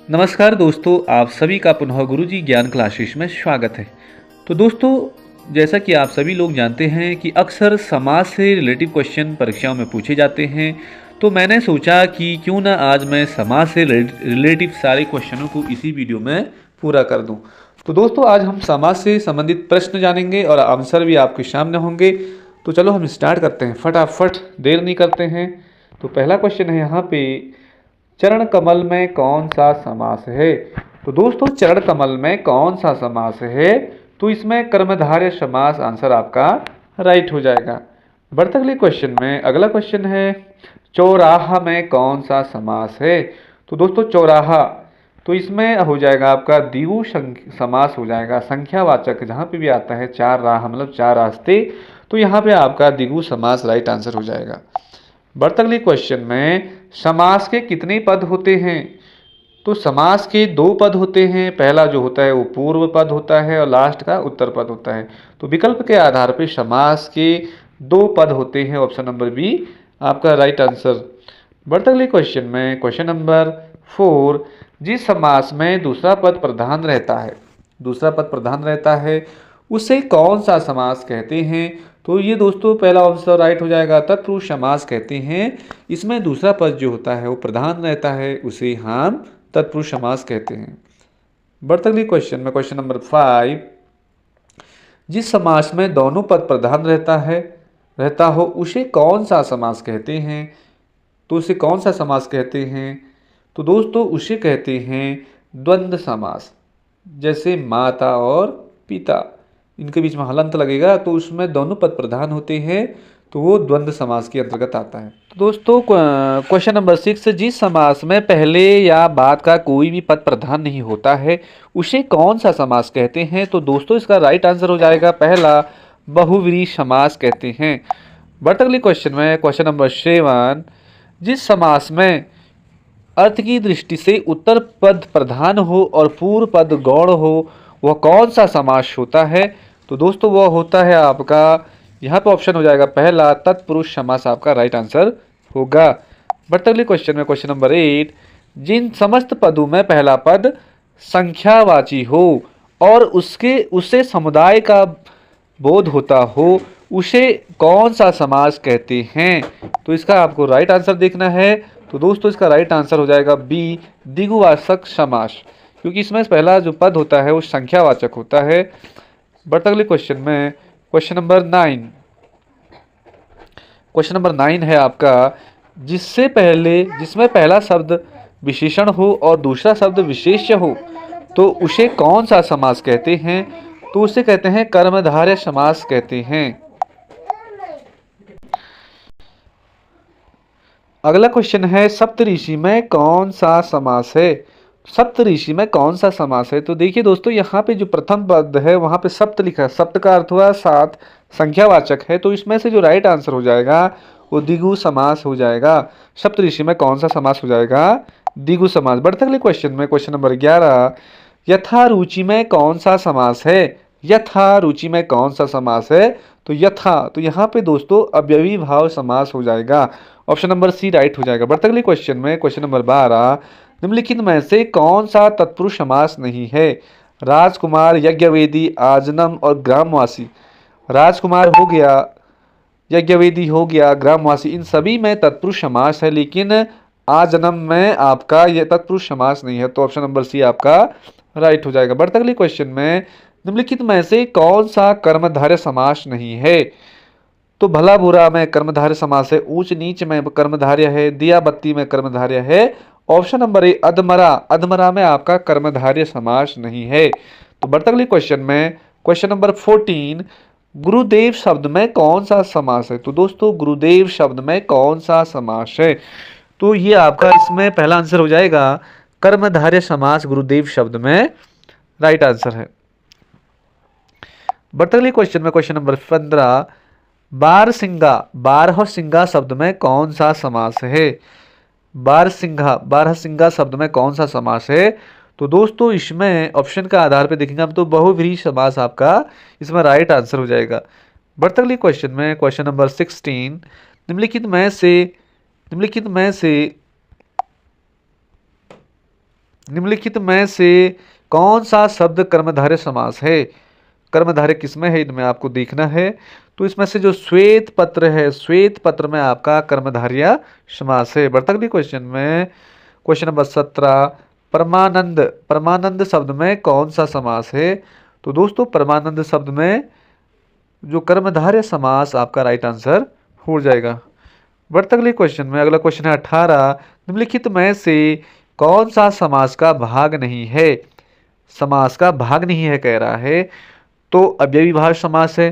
नमस्कार दोस्तों, आप सभी का पुनः गुरुजी ज्ञान क्लासेस में स्वागत है। तो दोस्तों, जैसा कि आप सभी लोग जानते हैं कि अक्सर समाज से रिलेटिव क्वेश्चन परीक्षाओं में पूछे जाते हैं। तो मैंने सोचा कि क्यों ना आज मैं समाज से रिलेटिव सारे क्वेश्चनों को इसी वीडियो में पूरा कर दूं। तो दोस्तों, आज हम समाज से संबंधित प्रश्न जानेंगे और आंसर भी आपके सामने होंगे। तो चलो हम स्टार्ट करते हैं, फटाफट देर नहीं करते हैं। तो पहला क्वेश्चन है यहाँ पे, चरण कमल में कौन सा समास है। तो दोस्तों, चरण कमल में कौन सा समास है, तो इसमें कर्मधारय समास आंसर आपका राइट हो जाएगा। बढ़ते अगले क्वेश्चन में, अगला क्वेश्चन है, चौराहा में कौन सा समास है। तो दोस्तों, चौराहा तो इसमें हो जाएगा आपका द्विगु समास हो जाएगा। संख्यावाचक जहाँ पे भी आता है चार राह मतलब चार रास्ते, तो यहाँ पे आपका द्विगु समास राइट आंसर हो जाएगा। बढ़ते अगले क्वेश्चन में, समास के कितने पद होते हैं। तो समास के दो पद होते हैं। पहला जो होता है वो पूर्व पद होता है और लास्ट का उत्तर पद होता है। तो विकल्प के आधार पर समास के दो पद होते हैं। ऑप्शन नंबर बी आपका राइट आंसर। बढ़ते अगले क्वेश्चन में, क्वेश्चन नंबर 4, जिस समास में दूसरा पद प्रधान रहता है, दूसरा पद प्रधान रहता है उसे कौन सा समास कहते हैं। तो ये दोस्तों पहला ऑप्शन राइट हो जाएगा, तत्पुरुष समास कहते हैं। इसमें दूसरा पद जो होता है वो प्रधान रहता है, उसे हम तत्पुरुष समास कहते हैं। बढ़ते अगले क्वेश्चन में, क्वेश्चन नंबर 5, जिस समास में दोनों पद प्रधान रहता हो उसे कौन सा समास कहते हैं। तो उसे कौन सा समास कहते हैं। तो दोस्तों उसे कहते हैं द्वंद्व समास। जैसे माता और पिता, इनके बीच में हलंत लगेगा तो उसमें दोनों पद प्रधान होते हैं, तो वो द्वंद्व समास के अंतर्गत आता है। तो दोस्तों क्वेश्चन नंबर 6, जिस समास में पहले या बाद का कोई भी पद प्रधान नहीं होता है उसे कौन सा समास कहते हैं। तो दोस्तों इसका राइट आंसर हो जाएगा पहला, बहुव्रीहि समास कहते हैं। बढ़ते अगले क्वेश्चन में, क्वेश्चन नंबर 7, जिस समास में अर्थ की दृष्टि से उत्तर पद प्रधान हो और पूर्व पद गौण हो वह कौन सा समास होता है। तो दोस्तों वह होता है आपका, यहाँ पे ऑप्शन हो जाएगा पहला, तत्पुरुष समास आपका राइट आंसर होगा। बढ़ते अगले क्वेश्चन में, क्वेश्चन नंबर 8, जिन समस्त पदों में पहला पद संख्यावाची हो और उससे समुदाय का बोध होता हो उसे कौन सा समास कहते हैं। तो इसका आपको राइट आंसर देखना है। तो दोस्तों इसका राइट आंसर हो जाएगा बी, द्विगुवाचक समास, क्योंकि इसमें पहला जो पद होता है वो संख्यावाचक होता है। बढ़ते अगले क्वेश्चन में, क्वेश्चन नंबर 9, क्वेश्चन नंबर 9 है आपका, जिसमें पहला शब्द विशेषण हो और दूसरा शब्द विशेष्य हो तो उसे कौन सा समास कहते हैं। तो उसे कहते हैं कर्मधारय समास कहते हैं। अगला क्वेश्चन है, सप्तऋषि में कौन सा समास है। सप्तऋषि में कौन सा समास है। तो देखिए दोस्तों, यहाँ पे जो प्रथम पद है वहाँ पे सप्त लिखा है, सप्त का अर्थ हुआ सात, संख्यावाचक है, तो इसमें से जो राइट आंसर हो जाएगा वो द्विगु समास हो जाएगा। सप्तऋषि में कौन सा समास हो जाएगा, द्विगु समास। बढ़ते अगले क्वेश्चन में, क्वेश्चन नंबर 11, यथा रुचि में कौन सा समास है। यथा रुचि में कौन सा समास है। तो यथा, तो यहाँ पे दोस्तों अव्ययी भाव समास हो जाएगा। ऑप्शन नंबर सी राइट हो जाएगा। बढ़ते अगले क्वेश्चन में, क्वेश्चन नंबर 12, निम्नलिखित में से कौन सा तत्पुरुष समास नहीं है। राजकुमार, यज्ञवेदी, आजनम और ग्रामवासी। राजकुमार हो गया, यज्ञवेदी हो गया, ग्रामवासी, इन सभी में तत्पुरुष समास है, लेकिन आजनम में आपका यह तत्पुरुष समास नहीं है। तो ऑप्शन नंबर सी आपका राइट हो जाएगा। बढ़ते अगले क्वेश्चन में, निम्नलिखित में से कौन सा कर्मधारय समास नहीं है। तो भला बुरा में कर्मधारय समास है, ऊंच नीच में कर्मधारय है, दिया बत्ती में कर्मधारय है। ऑप्शन नंबर ए अधमरा, अधमरा में आपका कर्मधारय समास नहीं है। तो बढ़ते अगले क्वेश्चन में, क्वेश्चन नंबर 14, गुरुदेव शब्द में कौन सा समास है। तो दोस्तों गुरुदेव शब्द में कौन सा समास है। तो ये आपका इसमें पहला आंसर हो जाएगा कर्मधारय समास गुरुदेव शब्द में राइट आंसर है। बढ़ते अगले क्वेश्चन में, क्वेश्चन नंबर 15, बारहसिंगा, बारहसिंगा शब्द में कौन सा समास है। बारहसिंगा, बारहसिंगा शब्द में कौन सा समास है। तो दोस्तों इसमें ऑप्शन का आधार पे देखेंगे हम तो बहुव्रीहि समास आपका इसमें राइट आंसर हो जाएगा। बढ़ते अगले क्वेश्चन में, क्वेश्चन नंबर 16, निम्नलिखित में से निम्नलिखित में से कौन सा शब्द कर्मधारय समास है? कर्मधारय किसमें है, इनमें आपको देखना है। तो इसमें से जो श्वेत पत्र है, श्वेत पत्र में आपका कर्मधारय समास है। बढ़ता अगले क्वेश्चन में, क्वेश्चन नंबर 17, परमानंद, परमानंद शब्द में कौन सा समास है? तो दोस्तों परमानंद शब्द में जो कर्मधारय समास आपका राइट आंसर हो जाएगा। बढ़ते अगले क्वेश्चन में, अगला क्वेश्चन है 18, निम्नलिखित में से कौन सा समास का भाग नहीं है? समास का भाग नहीं है कह रहा है। तो अव्ययी भाव समास है,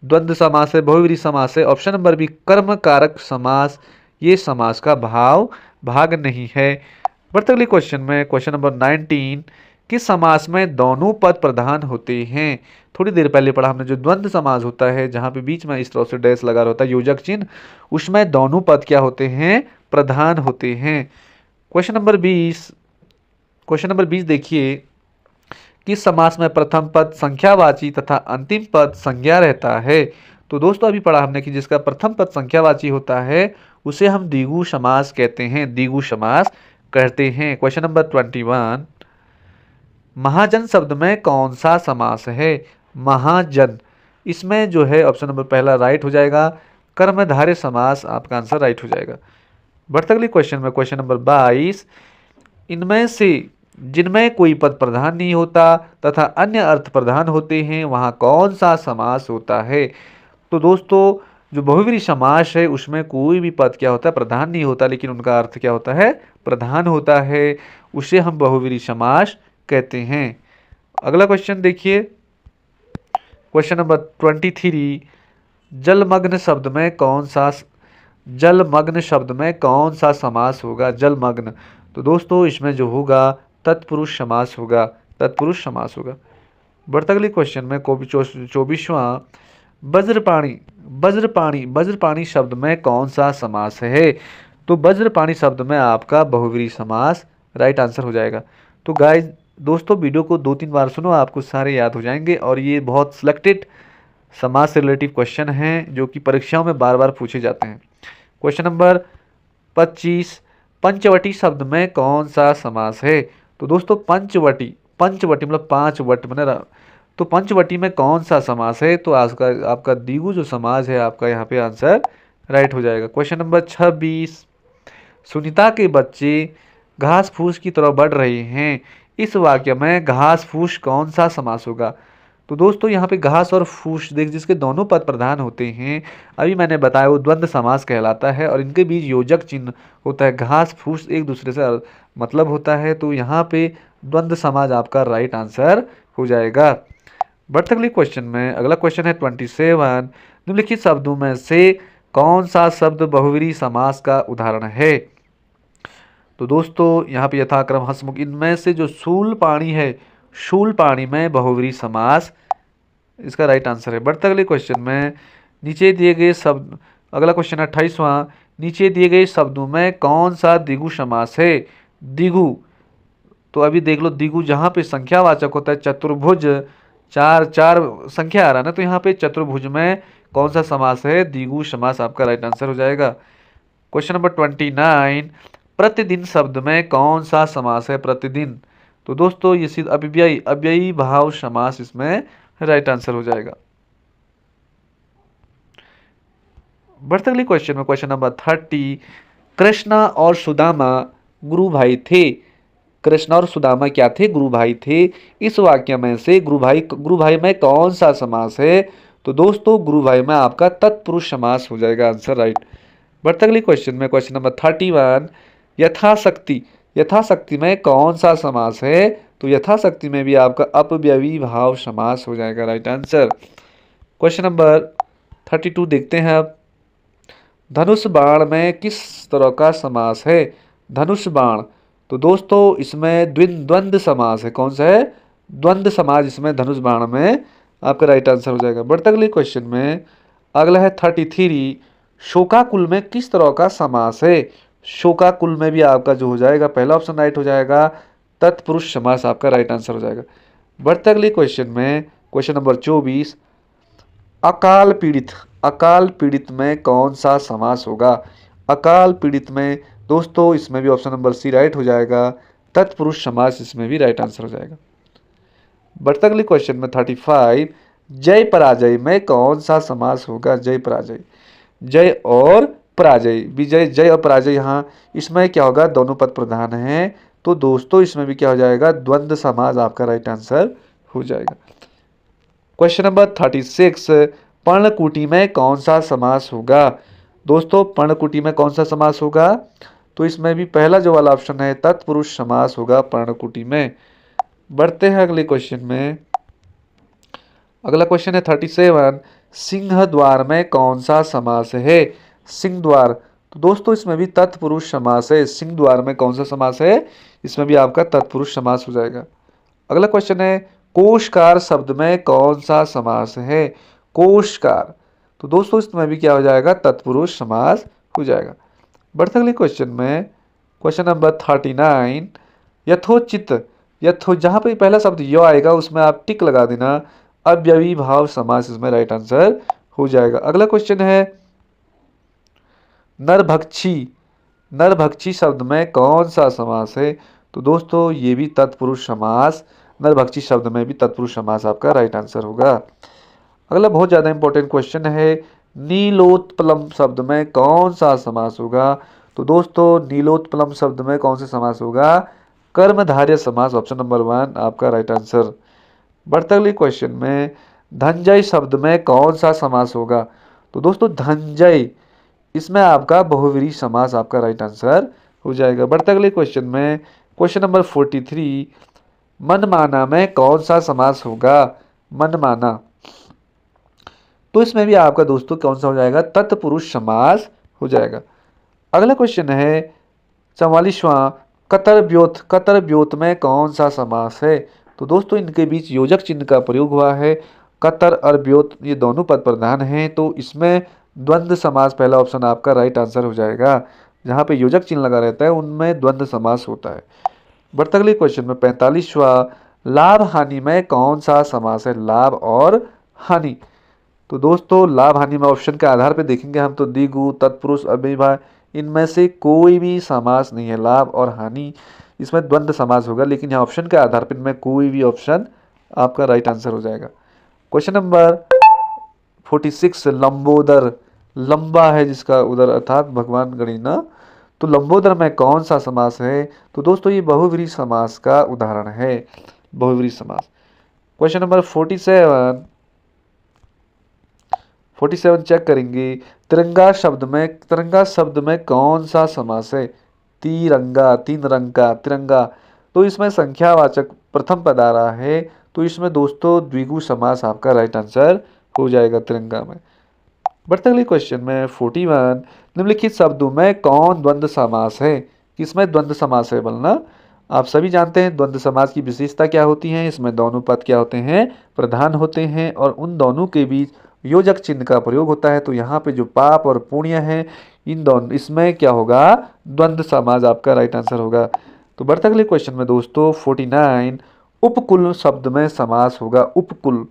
द्वंद्व समास है, बहुव्रीहि समास है। ऑप्शन नंबर बी कर्म कारक समास, ये समास का भाग नहीं है। बढ़ते अगले क्वेश्चन में, क्वेश्चन नंबर 19, किस समास में दोनों पद प्रधान होते हैं? थोड़ी देर पहले पढ़ा हमने, जो द्वंद्व समास होता है जहां पे बीच में इस तरह से डैश लगा होता है योजक चिन्ह, उसमें दोनों पद क्या होते हैं? प्रधान होते हैं। क्वेश्चन नंबर 20, क्वेश्चन नंबर 20 देखिए, किस समास में प्रथम पद संख्यावाची तथा अंतिम पद संज्ञा रहता है? तो दोस्तों अभी पढ़ा हमने कि जिसका प्रथम पद संख्यावाची होता है उसे हम द्विगु समास कहते हैं, द्विगु समास कहते हैं। क्वेश्चन नंबर 21, महाजन शब्द में कौन सा समास है? महाजन, इसमें जो है ऑप्शन नंबर पहला राइट हो जाएगा, कर्मधारय समास आपका आंसर राइट हो जाएगा। बढ़ते अगले क्वेश्चन में, क्वेश्चन नंबर 22, इनमें से जिनमें कोई पद प्रधान नहीं होता तथा अन्य अर्थ प्रधान होते हैं वहां कौन सा समास होता है? तो दोस्तों जो बहुव्रीहि समास है उसमें कोई भी पद क्या होता है? प्रधान नहीं होता, लेकिन उनका अर्थ क्या होता है? प्रधान होता है, उसे हम बहुव्रीहि समास कहते हैं। अगला क्वेश्चन देखिए, क्वेश्चन नंबर 23, जलमग्न शब्द में कौन सा, जलमग्न शब्द में कौन सा समास होगा? जलमग्न, तो दोस्तों इसमें जो होगा तत्पुरुष समास होगा, तत्पुरुष समास होगा। बढ़ते अगले क्वेश्चन में 24वां, वज्रपाणी, वज्रपाणी, वज्रपाणी शब्द में कौन सा समास है? तो वज्रपाणी शब्द में आपका बहुव्रीहि समास राइट आंसर हो जाएगा। तो गाइस दोस्तों वीडियो को 2-3 बार सुनो, आपको सारे याद हो जाएंगे। और ये बहुत सिलेक्टेड समाज से रिलेटिव क्वेश्चन हैं जो कि परीक्षाओं में बार बार पूछे जाते हैं। क्वेश्चन नंबर 25, पंचवटी शब्द में कौन सा समास है? तो दोस्तों पंचवटी, पंचवटी मतलब 5 वट बने, तो पंचवटी में कौन सा समास है? तो आपका द्विगु जो समास है आपका यहाँ पे आंसर राइट हो जाएगा। क्वेश्चन नंबर 26, सुनीता के बच्चे घास फूस की तरफ बढ़ रहे हैं, इस वाक्य में घास फूस कौन सा समास होगा? तो दोस्तों यहाँ पे घास और फूस देख, जिसके दोनों पद प्रधान होते हैं, अभी मैंने बताया वो द्वंद्व समास कहलाता है और इनके बीच योजक चिन्ह होता है, घास फूस एक दूसरे से मतलब होता है। तो यहाँ पे द्वंद्व समास आपका राइट आंसर हो जाएगा। बढ़ते अगले क्वेश्चन में, अगला क्वेश्चन है 27, निम्नलिखित शब्दों में से कौन सा शब्द बहुव्रीहि समास का उदाहरण है? तो दोस्तों यहाँ पे यथाक्रम हंसमुख, इनमें से जो शूलपाणी है, शूलपाणी में बहुव्रीहि समास इसका राइट आंसर है। बढ़ते अगले क्वेश्चन में, नीचे दिए गए शब्द, अगला क्वेश्चन 28वां, नीचे दिए गए शब्दों में कौन सा द्विगु समास है? द्विगु, तो अभी देख लो द्विगु जहाँ पे संख्यावाचक होता है, चतुर्भुज, चार चार संख्या आ रहा है ना, तो यहाँ पे चतुर्भुज में कौन सा समास है? द्विगु समास आपका राइट आंसर हो जाएगा। क्वेश्चन नंबर 29, प्रतिदिन शब्द में कौन सा समास है? प्रतिदिन, तो दोस्तों ये सीधा अव्ययी, अव्ययी भाव समास इसमें राइट आंसर हो जाएगा। बढ़ते अगले क्वेश्चन में, क्वेश्चन नंबर 30, कृष्णा और सुदामा गुरु भाई थे, कृष्ण और सुदामा क्या थे? गुरु भाई थे। इस वाक्य में से गुरु भाई में कौन सा समास है? तो दोस्तों गुरु भाई में आपका तत्पुरुष समास हो जाएगा, आंसर राइट। बढ़ते अगले क्वेश्चन में, क्वेश्चन नंबर 31, यथाशक्ति, यथाशक्ति में कौन सा समास है? तो यथाशक्ति में भी आपका अपव्ययी भाव समास हो जाएगा, राइट आंसर। क्वेश्चन नंबर 32 देखते हैं अब, धनुष बाण में किस तरह का समास है? धनुष बाण, तो दोस्तों इसमें द्वंद्व समास है, कौन सा है? द्वंद्व समास इसमें धनुष बाण में आपका राइट आंसर हो जाएगा। बढ़ते अगले क्वेश्चन में, अगला है 33, शोकाकुल में किस तरह का समास है? शोकाकुल में भी आपका जो हो जाएगा पहला ऑप्शन राइट हो जाएगा, तत्पुरुष समास आपका राइट आंसर हो जाएगा। बढ़ते अगले क्वेश्चन में, क्वेश्चन नंबर 24, अकाल पीड़ित, अकाल पीड़ित में कौन सा समास होगा? अकाल पीड़ित में दोस्तों इसमें भी ऑप्शन नंबर सी राइट हो जाएगा, तत्पुरुष समास इसमें भी राइट आंसर हो जाएगा। बढ़ते अगले क्वेश्चन में 35, जय पराजय में कौन सा समास होगा? जय पराजय, जय और पराजय, विजय, जय और पराजय, यहाँ इसमें क्या होगा? दोनों पद प्रधान हैं, तो दोस्तों इसमें भी क्या हो जाएगा? द्वंद्व समास आपका राइट आंसर हो जाएगा। क्वेश्चन नंबर 36, पर्णकुटी में कौन सा समास होगा? दोस्तों पर्णकुटी में कौन सा समास होगा? तो इसमें भी पहला जो वाला ऑप्शन है तत्पुरुष समास होगा पर्णकुटी में। बढ़ते हैं अगले क्वेश्चन में। अगला क्वेश्चन है 37, सिंह द्वार में कौन सा समास है? सिंह द्वार, तो दोस्तों इसमें भी तत्पुरुष समास है। सिंह द्वार में कौन सा समास है? इसमें भी आपका तत्पुरुष समास हो जाएगा। अगला क्वेश्चन है, कोशकार शब्द में कौन सा समास है? कोशकार, तो दोस्तों इसमें भी क्या हो जाएगा? तत्पुरुष समास हो जाएगा। बढ़ते अगले क्वेश्चन में, क्वेश्चन नंबर 39, यथोचित, यथो जहां पे पहला शब्द यो आएगा उसमें आप टिक लगा देना, अव्ययीभाव समास इसमें राइट आंसर हो जाएगा। अगला क्वेश्चन है, नरभक्षी, नरभक्षी शब्द में कौन सा समास है? तो दोस्तों ये भी तत्पुरुष समास, नरभक्षी शब्द में भी तत्पुरुष समास आपका राइट आंसर होगा। अगला बहुत ज्यादा इंपॉर्टेंट क्वेश्चन है, नीलोत्पलम शब्द में कौन सा समास होगा? तो दोस्तों नीलोत्पलम शब्द में कौन सा समास होगा? कर्मधारय समास, ऑप्शन नंबर 1 आपका राइट आंसर। बढ़ते अगले क्वेश्चन में, धनंजय शब्द में कौन सा समास होगा? तो दोस्तों धनंजय, इसमें आपका बहुव्रीहि समास आपका राइट आंसर हो जाएगा। बढ़ते अगले क्वेश्चन में, क्वेश्चन नंबर 43, मनमाना में कौन सा समास होगा? मनमाना, तो इसमें भी आपका दोस्तों कौन सा हो जाएगा? तत्पुरुष समास हो जाएगा। अगला क्वेश्चन है 44वां, कतरव्योत, कतरव्योत में कौन सा समास है? तो दोस्तों इनके बीच योजक चिन्ह का प्रयोग हुआ है। कतर और व्योत ये दोनों पद प्रधान हैं, तो इसमें द्वंद्व समास पहला ऑप्शन आपका राइट आंसर हो जाएगा। जहाँ पे योजक चिन्ह लगा रहता है उनमें द्वंद्व समास होता है। बढ़ते अगले क्वेश्चन में 45वां, लाभ हानि में कौन सा समास है? लाभ और हानि, तो दोस्तों लाभ हानि में ऑप्शन के आधार पर देखेंगे हम तो द्विगु, तत्पुरुष, अव्ययीभाव, इनमें से कोई भी समास नहीं है। लाभ और हानि इसमें द्वंद्व समास होगा, लेकिन यहाँ ऑप्शन के आधार पर इनमें कोई भी ऑप्शन आपका राइट आंसर हो जाएगा। क्वेश्चन नंबर 46, लंबोदर, लंबा है जिसका उदर अर्थात भगवान गणिना, तो लंबोदर में कौन सा समास है? तो दोस्तों ये बहुव्रीहि समास का उदाहरण है, बहुव्रीहि समास। क्वेश्चन नंबर 47 चेक करेंगे, तिरंगा शब्द में कौन सा समास है? तिरंगा, तीन रंग का तिरंगा, तो इसमें संख्यावाचक प्रथम पद आ रहा है, तो इसमें दोस्तों द्विगु समास आपका राइट आंसर हो जाएगा तिरंगा में। बढ़ते अगले क्वेश्चन में 41, निम्नलिखित शब्दों में कौन द्वंद्व समास है? किसमें द्वंद्व समास है बोलना? आप सभी जानते हैं द्वंद्व समास की विशेषता क्या होती है। इसमें दोनों पद क्या होते हैं? प्रधान होते हैं, और उन दोनों के बीच योजक चिन्ह का प्रयोग होता है। तो यहाँ पे जो पाप और पुण्य है, इन दोनों इसमें क्या होगा? द्वंद्व समास आपका राइट आंसर होगा। तो बढ़ते अगले क्वेश्चन में दोस्तों 49, उपकुल शब्द में समास होगा। उपकुल,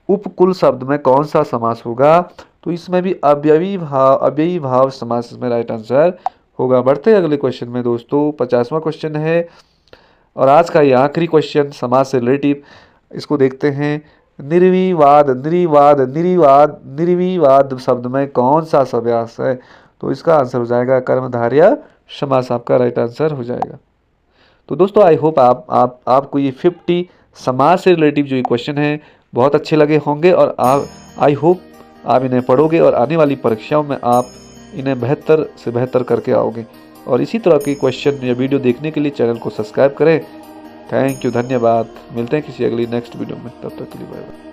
उपकुल शब्द में कौन सा समास होगा? तो इसमें भी अव्ययी भाव समास इसमें राइट आंसर होगा। बढ़ते अगले क्वेश्चन में दोस्तों 50वां क्वेश्चन है, और आज का ये आखिरी क्वेश्चन समास से रिलेटिव, इसको देखते हैं। निर्विवाद, निर्विवाद शब्द में कौन सा समास है? तो इसका आंसर हो जाएगा कर्मधारय समास आपका राइट आंसर हो जाएगा। तो दोस्तों आई होप आपको ये 50 समास से रिलेटिव जो ये क्वेश्चन है बहुत अच्छे लगे होंगे, और आई होप आप इन्हें पढ़ोगे और आने वाली परीक्षाओं में आप इन्हें बेहतर से बेहतर करके आओगे। और इसी तरह के क्वेश्चन या वीडियो देखने के लिए चैनल को सब्सक्राइब करें। थैंक यू, धन्यवाद। मिलते हैं किसी अगली नेक्स्ट वीडियो में, तब तक के लिए बाय बाय।